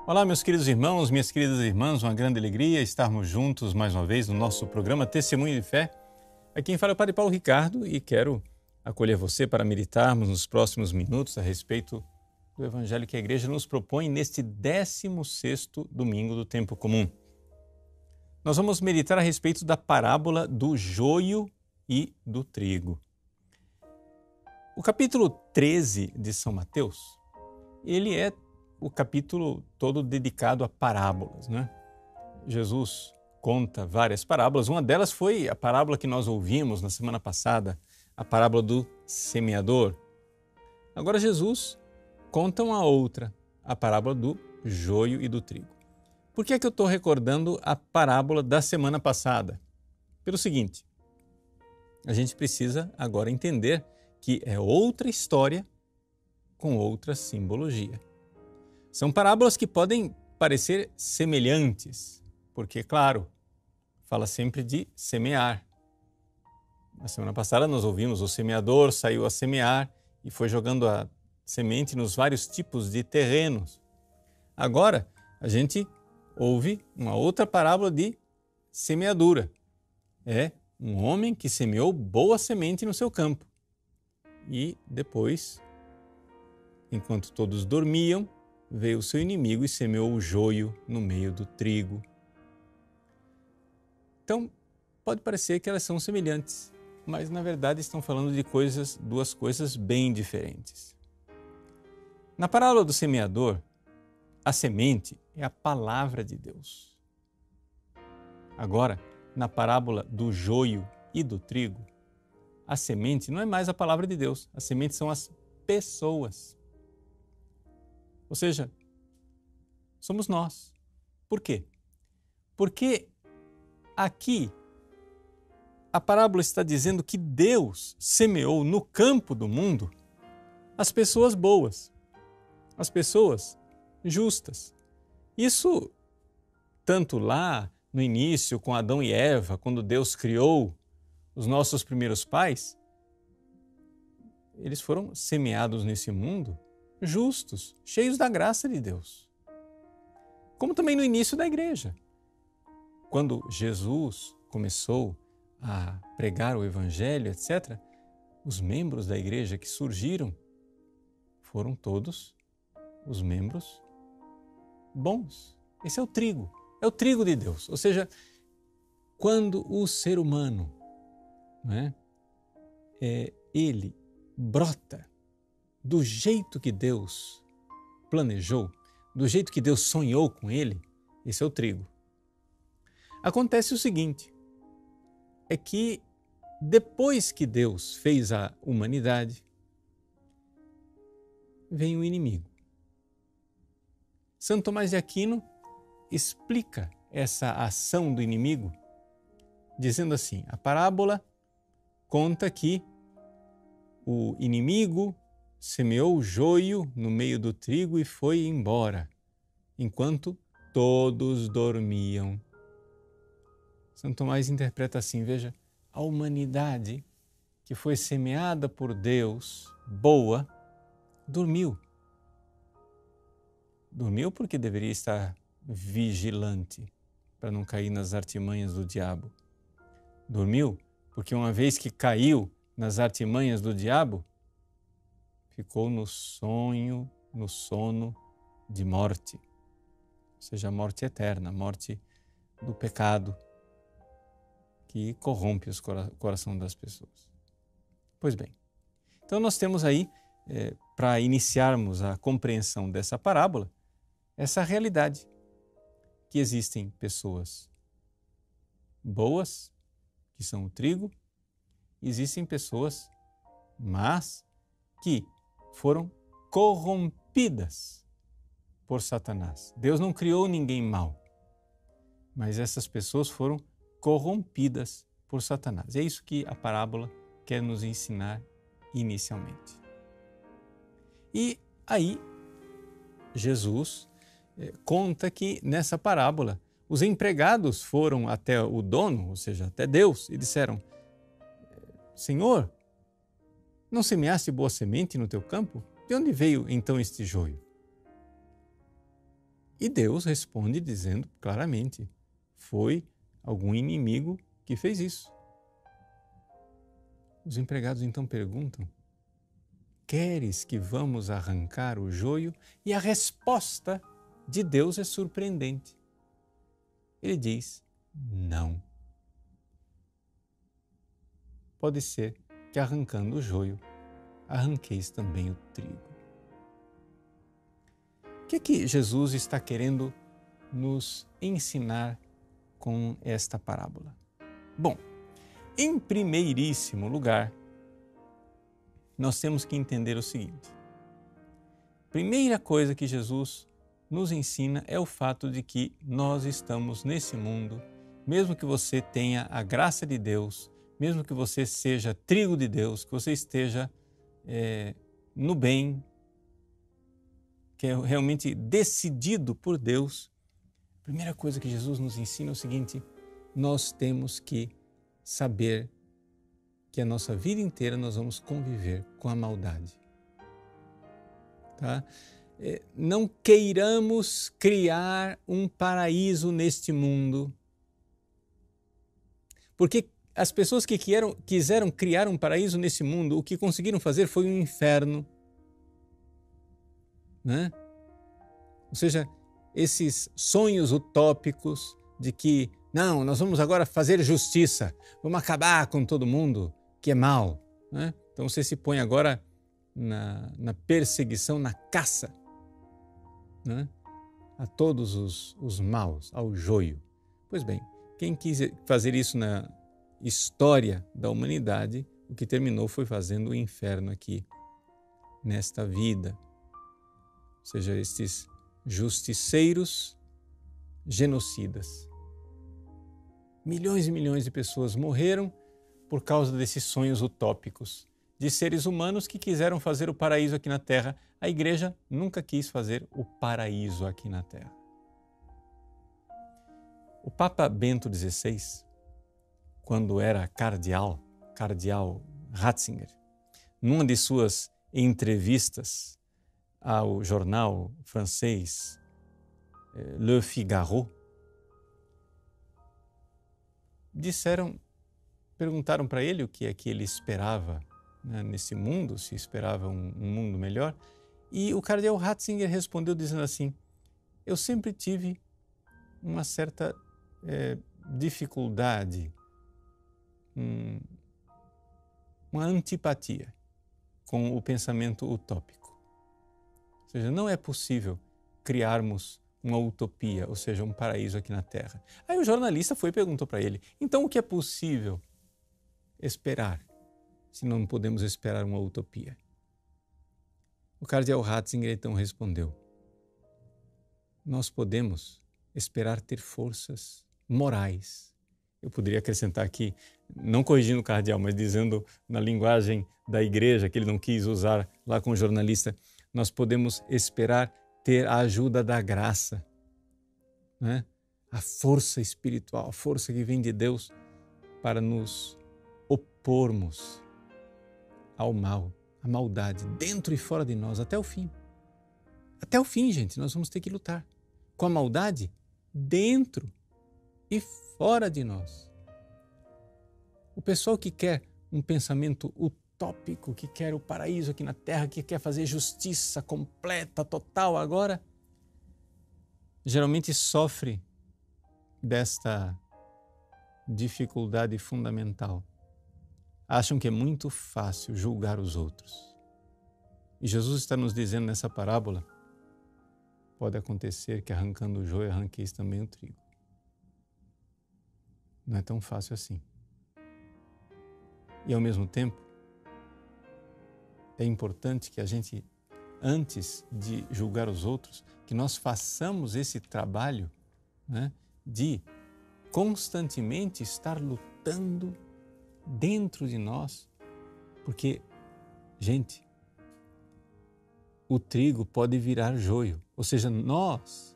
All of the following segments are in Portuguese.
Olá, meus queridos irmãos, minhas queridas irmãs, uma grande alegria estarmos juntos mais uma vez no nosso programa Testemunho de Fé. Aqui quem fala é o Padre Paulo Ricardo e quero acolher você para meditarmos nos próximos minutos a respeito do Evangelho que a Igreja nos propõe neste 16º domingo do tempo comum. Nós vamos meditar a respeito da parábola do joio e do trigo. O capítulo 13 de São Mateus, ele é o capítulo todo dedicado a parábolas, né? Jesus conta várias parábolas. Uma delas foi a parábola que nós ouvimos na semana passada, a parábola do semeador. Agora Jesus conta uma outra, a parábola do joio e do trigo. Por que é que eu estou recordando a parábola da semana passada? Pelo seguinte, a gente precisa agora entender que é outra história com outra simbologia. São parábolas que podem parecer semelhantes, porque, claro, fala sempre de semear. Na semana passada nós ouvimos o semeador saiu a semear e foi jogando a semente nos vários tipos de terrenos. Agora, a gente ouve uma outra parábola de semeadura. É um homem que semeou boa semente no seu campo. E depois, enquanto todos dormiam, veio o seu inimigo e semeou o joio no meio do trigo. Então, pode parecer que elas são semelhantes, mas na verdade estão falando de duas coisas bem diferentes. Na parábola do semeador, a semente é a palavra de Deus. Agora, na parábola do joio e do trigo, a semente não é mais a palavra de Deus, as sementes são as pessoas. Ou seja, somos nós. Por quê? Porque aqui a parábola está dizendo que Deus semeou no campo do mundo as pessoas boas, as pessoas justas. Isso tanto lá no início com Adão e Eva, quando Deus criou os nossos primeiros pais, eles foram semeados nesse mundo justos, cheios da graça de Deus. Como também no início da igreja. Quando Jesus começou a pregar o Evangelho, etc., os membros da igreja que surgiram foram todos os membros bons. Esse é o trigo de Deus. Ou seja, quando o ser humano, ele brota do jeito que Deus planejou, do jeito que Deus sonhou com ele, esse é o trigo. Acontece o seguinte, é que depois que Deus fez a humanidade, vem o inimigo. Santo Tomás de Aquino explica essa ação do inimigo, dizendo assim, a parábola conta que o inimigo semeou o joio no meio do trigo e foi embora, enquanto todos dormiam. Santo Tomás interpreta assim, veja, a humanidade que foi semeada por Deus, boa, dormiu. Dormiu porque deveria estar vigilante para não cair nas artimanhas do diabo. Dormiu porque uma vez que caiu nas artimanhas do diabo, ficou no sono de morte, ou seja, a morte eterna, a morte do pecado que corrompe o coração das pessoas. Pois bem, então nós temos aí, para iniciarmos a compreensão dessa parábola, essa realidade, que existem pessoas boas, que são o trigo, e existem pessoas más, que foram corrompidas por Satanás. Deus não criou ninguém mau, mas essas pessoas foram corrompidas por Satanás. É isso que a parábola quer nos ensinar inicialmente. E aí, Jesus conta que nessa parábola os empregados foram até o dono, ou seja, até Deus, e disseram, Senhor, não semeaste boa semente no teu campo? De onde veio então este joio? E Deus responde dizendo claramente, foi algum inimigo que fez isso. Os empregados então perguntam, queres que vamos arrancar o joio? E a resposta de Deus é surpreendente. Ele diz, não. Pode ser que arrancando o joio, arranqueis também o trigo. O que é que Jesus está querendo nos ensinar com esta parábola? Bom, em primeiríssimo lugar, nós temos que entender o seguinte. Primeira coisa que Jesus nos ensina é o fato de que nós estamos nesse mundo, mesmo que você tenha a graça de Deus, mesmo que você seja trigo de Deus, que você esteja no bem, que é realmente decidido por Deus, a primeira coisa que Jesus nos ensina é o seguinte, nós temos que saber que a nossa vida inteira nós vamos conviver com a maldade. Tá? Não queiramos criar um paraíso neste mundo, porque as pessoas que quiseram criar um paraíso nesse mundo, o que conseguiram fazer foi um inferno. Né? Ou seja, esses sonhos utópicos de que, não, nós vamos agora fazer justiça, vamos acabar com todo mundo que é mal. Né? Então você se põe agora na perseguição, na caça, né? A todos os maus, ao joio. Pois bem, quem quis fazer isso na história da humanidade, o que terminou foi fazendo o inferno aqui, nesta vida. Ou seja, estes justiceiros genocidas. Milhões e milhões de pessoas morreram por causa desses sonhos utópicos de seres humanos que quiseram fazer o paraíso aqui na Terra. A Igreja nunca quis fazer o paraíso aqui na Terra. O Papa Bento XVI, quando era cardeal Ratzinger, numa de suas entrevistas ao jornal francês Le Figaro, perguntaram para ele o que é que ele esperava, né, nesse mundo, se esperava um mundo melhor, e o cardeal Ratzinger respondeu dizendo assim, eu sempre tive uma certa dificuldade, uma antipatia com o pensamento utópico. Ou seja, não é possível criarmos uma utopia, ou seja, um paraíso aqui na Terra. Aí o jornalista foi e perguntou para ele, então o que é possível esperar, se não podemos esperar uma utopia? O cardeal Ratzinger então respondeu, nós podemos esperar ter forças morais. Eu poderia acrescentar aqui, não corrigindo o cardeal, mas dizendo na linguagem da igreja, que ele não quis usar lá com o jornalista, nós podemos esperar ter a ajuda da graça, né? A força espiritual, a força que vem de Deus para nos opormos ao mal, à maldade, dentro e fora de nós, até o fim. Até o fim, gente, nós vamos ter que lutar com a maldade dentro e fora de nós. O pessoal que quer um pensamento utópico, que quer o paraíso aqui na Terra, que quer fazer justiça completa, total agora, geralmente sofre desta dificuldade fundamental. Acham que é muito fácil julgar os outros. E Jesus está nos dizendo nessa parábola, pode acontecer que arrancando o joio, arranqueis também o trigo. Não é tão fácil assim. E ao mesmo tempo, é importante que a gente, antes de julgar os outros, que nós façamos esse trabalho, né, de constantemente estar lutando dentro de nós, porque, gente, o trigo pode virar joio, ou seja, nós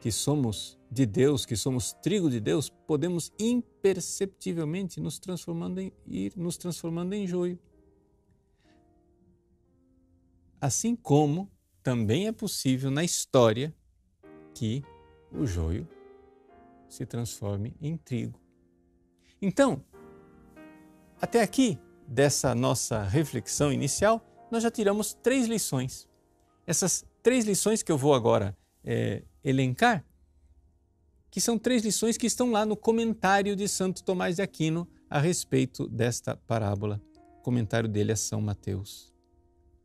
que somos de Deus, que somos trigo de Deus, podemos imperceptivelmente nos transformando em joio. Assim como também é possível na história que o joio se transforme em trigo. Então, até aqui, dessa nossa reflexão inicial, nós já tiramos 3 lições. Essas 3 lições que eu vou agora elencar, que são 3 lições que estão lá no comentário de Santo Tomás de Aquino a respeito desta parábola. O comentário dele é São Mateus.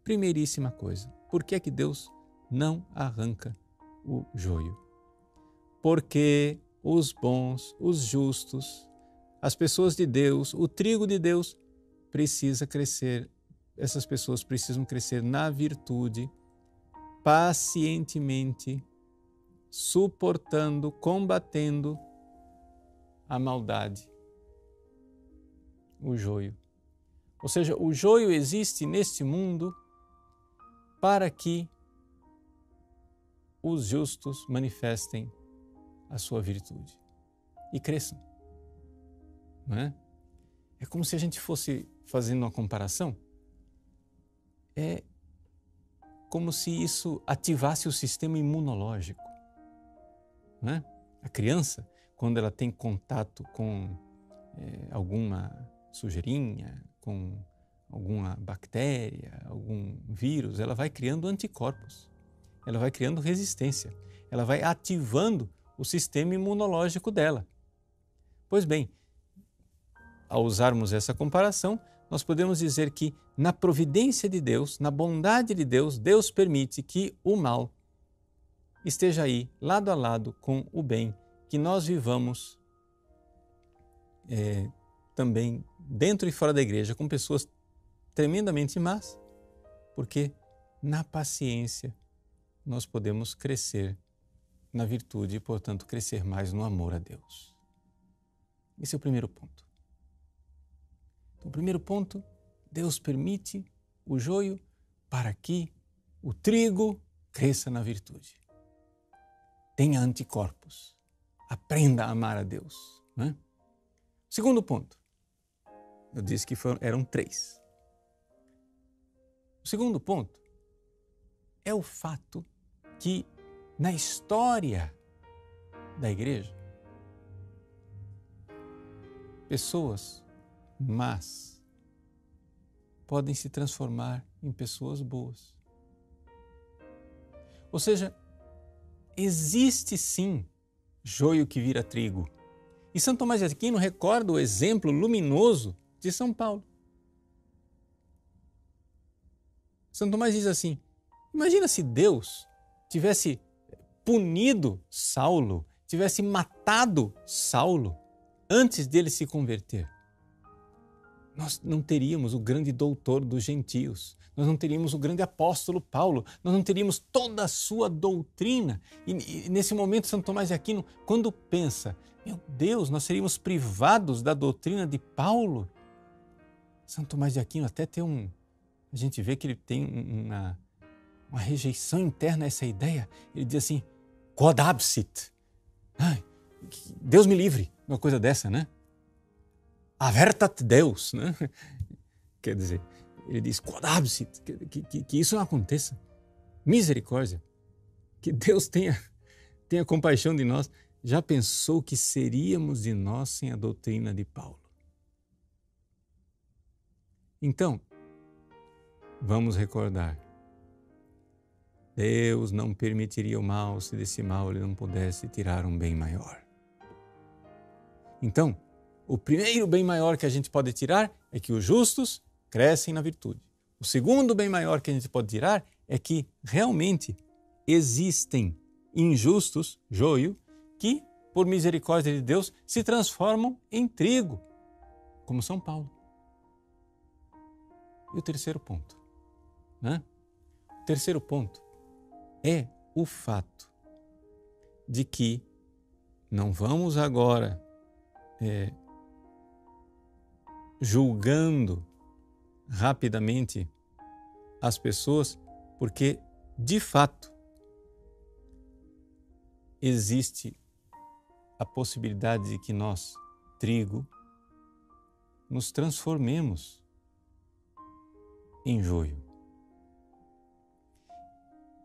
Primeiríssima coisa, por que é que Deus não arranca o joio? Porque os bons, os justos, as pessoas de Deus, o trigo de Deus precisa crescer. Essas pessoas precisam crescer na virtude, pacientemente, suportando, combatendo a maldade, o joio. Ou seja, o joio existe neste mundo para que os justos manifestem a sua virtude e cresçam. Não é? É como se a gente fosse fazendo uma comparação. É como se isso ativasse o sistema imunológico. Não é? A criança, quando ela tem contato com alguma sujeirinha, com alguma bactéria, algum vírus, ela vai criando anticorpos, ela vai criando resistência, ela vai ativando o sistema imunológico dela. Pois bem, ao usarmos essa comparação, nós podemos dizer que na providência de Deus, na bondade de Deus, Deus permite que o mal esteja aí, lado a lado com o bem, que nós vivamos também dentro e fora da igreja, com pessoas tremendamente más, porque na paciência nós podemos crescer na virtude e, portanto, crescer mais no amor a Deus. Esse é o primeiro ponto. Então, o primeiro ponto, Deus permite o joio para que o trigo cresça na virtude. Tenha anticorpos. Aprenda a amar a Deus. Não é? Segundo ponto, eu disse que eram 3. O segundo ponto é o fato que na história da igreja, pessoas más podem se transformar em pessoas boas. Ou seja, existe sim joio que vira trigo. E São Tomás de Aquino recorda o exemplo luminoso de São Paulo. São Tomás diz assim: imagina se Deus tivesse punido Saulo, tivesse matado Saulo antes dele se converter. Nós não teríamos o grande doutor dos gentios, nós não teríamos o grande apóstolo Paulo, nós não teríamos toda a sua doutrina. E nesse momento, São Tomás de Aquino, quando pensa, meu Deus, nós seríamos privados da doutrina de Paulo. São Tomás de Aquino até tem a gente vê que ele tem uma rejeição interna a essa ideia. Ele diz assim, quod absit. Ai, Deus me livre, uma coisa dessa, né? Avertat Deus, né? Quer dizer, ele diz, quod absit, que isso não aconteça. Misericórdia, que Deus tenha compaixão de nós. Já pensou que seríamos de nós sem a doutrina de Paulo? Então, vamos recordar, Deus não permitiria o mal se desse mal ele não pudesse tirar um bem maior. Então, o primeiro bem maior que a gente pode tirar é que os justos crescem na virtude. O segundo bem maior que a gente pode tirar é que realmente existem injustos, joio, que, por misericórdia de Deus, se transformam em trigo, como São Paulo. E o terceiro ponto, né? O terceiro ponto é o fato de que não vamos agora julgando rapidamente as pessoas, porque, de fato, existe a possibilidade de que nós, trigo, nos transformemos em joio.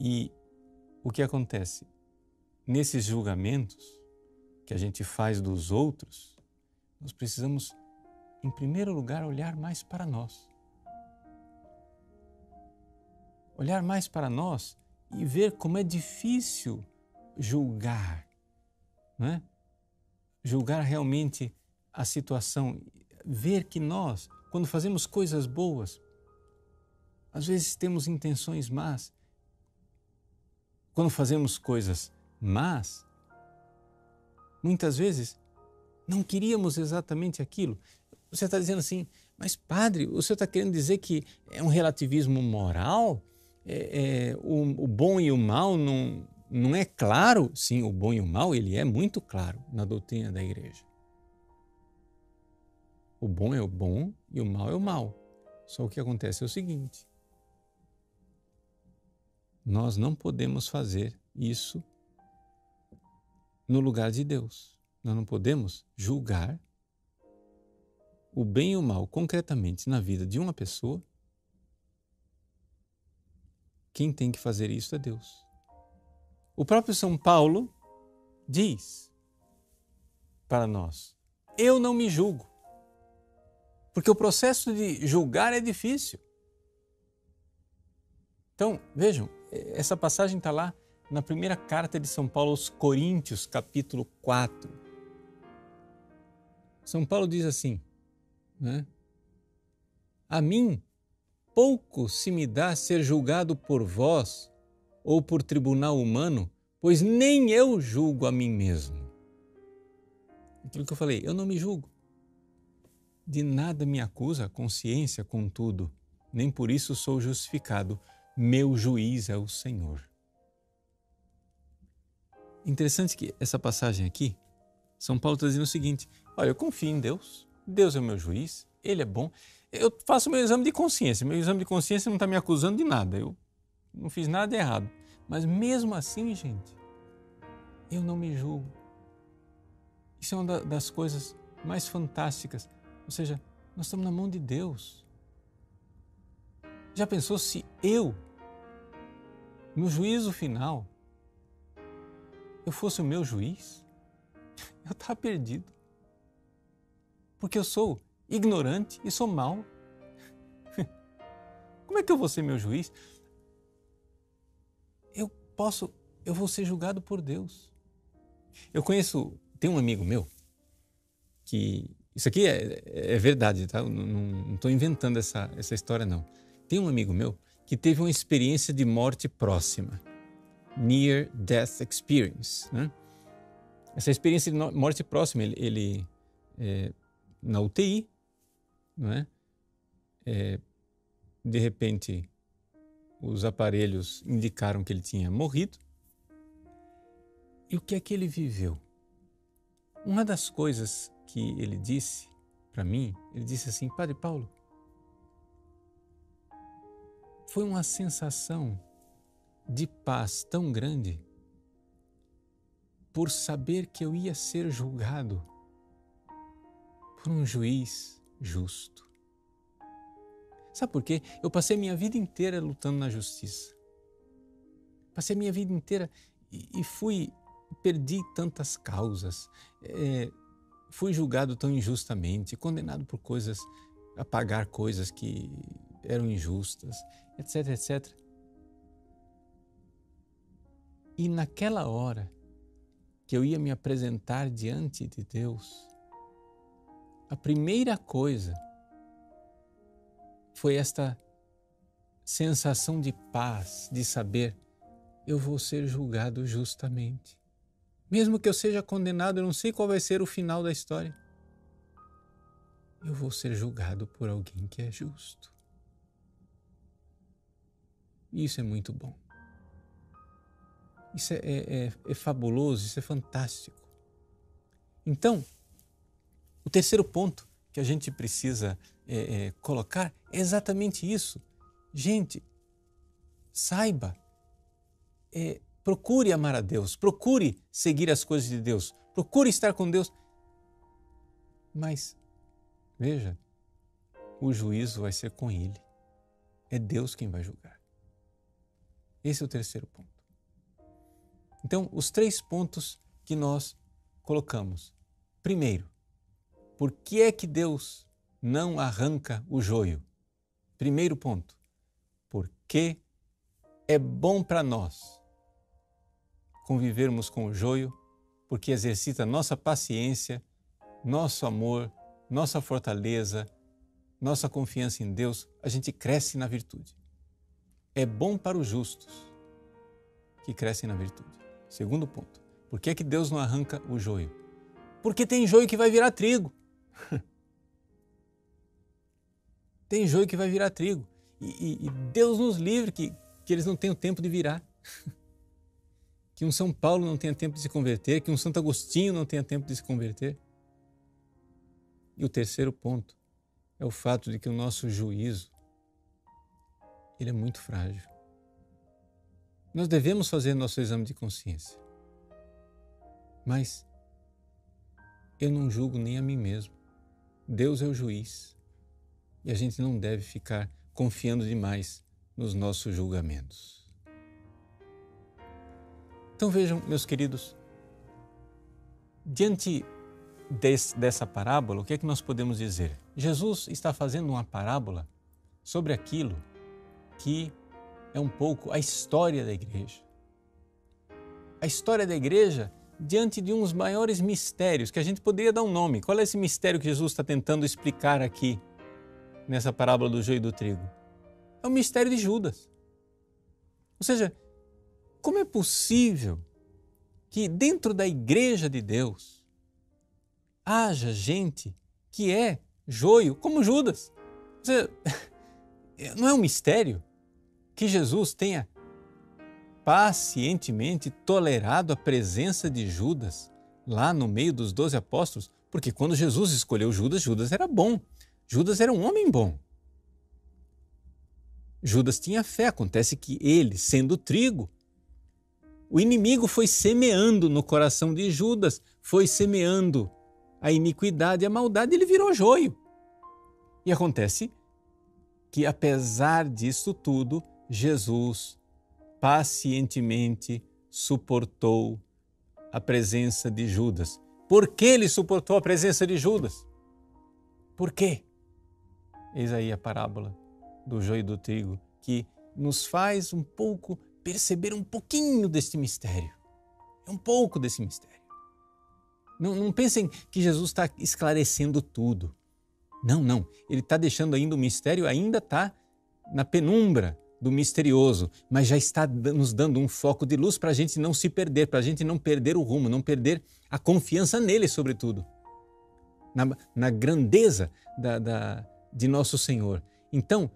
E o que acontece? nesses julgamentos que a gente faz dos outros, nós precisamos, em primeiro lugar, olhar mais para nós. Olhar mais para nós e ver como é difícil julgar, não é? Julgar realmente a situação, ver que nós, quando fazemos coisas boas, às vezes temos intenções más. Quando fazemos coisas más, muitas vezes não queríamos exatamente aquilo. Você está dizendo assim, mas padre, o senhor está querendo dizer que é um relativismo moral? O bom e o mal não é claro? Sim, o bom e o mal ele é muito claro na doutrina da igreja. O bom é o bom e o mal é o mal. Só o que acontece é o seguinte: nós não podemos fazer isso no lugar de Deus. Nós não podemos julgar o bem e o mal concretamente na vida de uma pessoa. Quem tem que fazer isso é Deus. O próprio São Paulo diz para nós: eu não me julgo. Porque o processo de julgar é difícil. Então, vejam, essa passagem está lá na primeira carta de São Paulo aos Coríntios, capítulo 4. São Paulo diz assim, né? A mim, pouco se me dá ser julgado por vós ou por tribunal humano, pois nem eu julgo a mim mesmo. Aquilo que eu falei, eu não me julgo. De nada me acusa a consciência, contudo, nem por isso sou justificado. Meu juiz é o Senhor. Interessante que essa passagem aqui, São Paulo está dizendo o seguinte: olha, eu confio em Deus, Deus é o meu juiz, Ele é bom, eu faço meu exame de consciência não está me acusando de nada, eu não fiz nada errado, mas mesmo assim, gente, eu não me julgo. Isso é uma das coisas mais fantásticas, ou seja, nós estamos na mão de Deus. Já pensou se eu, no juízo final, eu fosse o meu juiz? Eu estava perdido. Porque eu sou ignorante e sou mau. Como é que eu vou ser meu juiz? Eu vou ser julgado por Deus. Tem um amigo meu que, isso aqui é verdade, tá? Não estou inventando essa história não. Tem um amigo meu que teve uma experiência de morte próxima, Near Death Experience, né? Essa experiência de morte próxima, ele na UTI, não é? De repente, os aparelhos indicaram que ele tinha morrido. E o que é que ele viveu? Uma das coisas que ele disse para mim, ele disse assim: Padre Paulo, foi uma sensação de paz tão grande por saber que eu ia ser julgado por um juiz justo. Sabe por quê? Eu passei minha vida inteira lutando na justiça. Passei minha vida inteira e perdi tantas causas, fui julgado tão injustamente, condenado por a pagar coisas que eram injustas, etc, etc. E naquela hora que eu ia me apresentar diante de Deus, a primeira coisa foi esta sensação de paz, de saber, eu vou ser julgado justamente. Mesmo que eu seja condenado, eu não sei qual vai ser o final da história. Eu vou ser julgado por alguém que é justo. Isso é muito bom. Isso é fabuloso, isso é fantástico. Então, o terceiro ponto que a gente precisa colocar é exatamente isso. Gente, saiba, procure amar a Deus, procure seguir as coisas de Deus, procure estar com Deus. Mas, veja, o juízo vai ser com Ele. É Deus quem vai julgar. Esse é o terceiro ponto. Então, os 3 pontos que nós colocamos. Primeiro, por que é que Deus não arranca o joio? Primeiro ponto, porque é bom para nós convivermos com o joio, porque exercita nossa paciência, nosso amor, nossa fortaleza, nossa confiança em Deus, a gente cresce na virtude. É bom para os justos que crescem na virtude. Segundo ponto, por que é que Deus não arranca o joio? Porque tem joio que vai virar trigo. Tem joio que vai virar trigo. E Deus nos livre que eles não tenham tempo de virar. Que um São Paulo não tenha tempo de se converter, que um Santo Agostinho não tenha tempo de se converter. E o terceiro ponto é o fato de que o nosso juízo, ele é muito frágil. Nós devemos fazer nosso exame de consciência. Mas eu não julgo nem a mim mesmo. Deus é o juiz. E a gente não deve ficar confiando demais nos nossos julgamentos. Então vejam, meus queridos, diante dessa parábola, o que é que nós podemos dizer? Jesus está fazendo uma parábola sobre aquilo que é um pouco a história da igreja. A história da igreja diante de um dos maiores mistérios, que a gente poderia dar um nome. Qual é esse mistério que Jesus está tentando explicar aqui, nessa parábola do joio e do trigo? É o mistério de Judas. Ou seja, como é possível que dentro da igreja de Deus haja gente que é joio como Judas? Ou seja, não é um mistério que Jesus tenha pacientemente tolerado a presença de Judas lá no meio dos 12 apóstolos? Porque quando Jesus escolheu Judas, Judas era bom. Judas era um homem bom. Judas tinha fé. Acontece que ele, sendo trigo, o inimigo foi semeando no coração de Judas, foi semeando a iniquidade e a maldade, ele virou joio. E acontece que, apesar disso tudo, Jesus pacientemente suportou a presença de Judas. Por que ele suportou a presença de Judas? Por quê? Eis aí a parábola do joio e do trigo, que nos faz um pouco perceber um pouquinho deste mistério. É um pouco desse mistério. Não pensem que Jesus está esclarecendo tudo. Não. Ele está deixando ainda o mistério, ainda está na penumbra do misterioso, mas já está nos dando um foco de luz para a gente não se perder, para a gente não perder o rumo, não perder a confiança nele, sobretudo. Na grandeza de nosso Senhor. Então,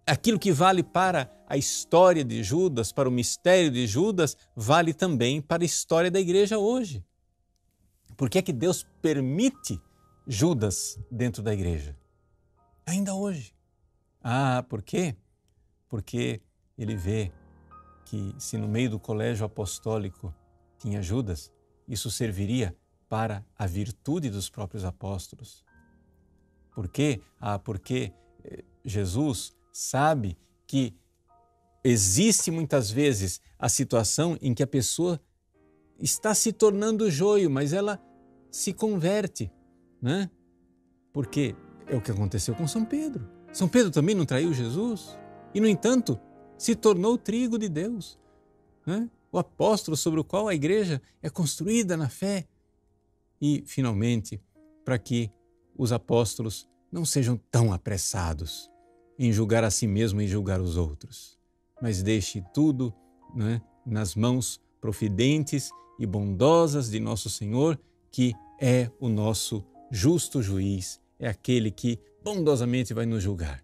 aquilo que vale para a história de Judas, para o mistério de Judas, vale também para a história da igreja hoje. Por que é que Deus permite Judas dentro da igreja? Ainda hoje. Por quê? Porque ele vê que se no meio do colégio apostólico tinha Judas, isso serviria para a virtude dos próprios apóstolos. Por quê? Porque Jesus sabe que existe muitas vezes a situação em que a pessoa está se tornando joio, mas ela se converte, né? Porque é o que aconteceu com São Pedro. São Pedro também não traiu Jesus e, no entanto, se tornou trigo de Deus, né? O apóstolo sobre o qual a igreja é construída na fé. E, finalmente, para que os apóstolos não sejam tão apressados em julgar a si mesmo e julgar os outros, mas deixe tudo, né, nas mãos providentes e bondosas de nosso Senhor, que é o nosso justo juiz, é aquele que bondosamente vai nos julgar.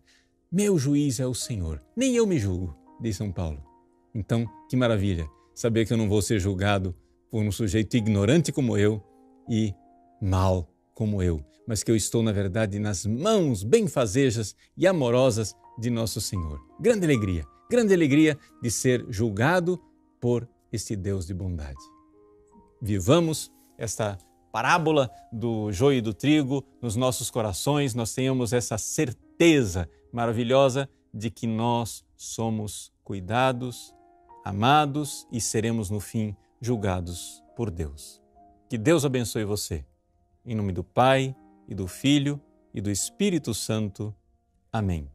Meu juiz é o Senhor, nem eu me julgo, diz São Paulo. Então, que maravilha saber que eu não vou ser julgado por um sujeito ignorante como eu e mau como eu, mas que eu estou, na verdade, nas mãos benfazejas e amorosas de nosso Senhor. Grande alegria de ser julgado por este Deus de bondade. Vivamos esta parábola do joio e do trigo nos nossos corações, nós tenhamos essa certeza maravilhosa de que nós somos cuidados, amados e seremos, no fim, julgados por Deus. Que Deus abençoe você. Em nome do Pai, e do Filho, e do Espírito Santo. Amém.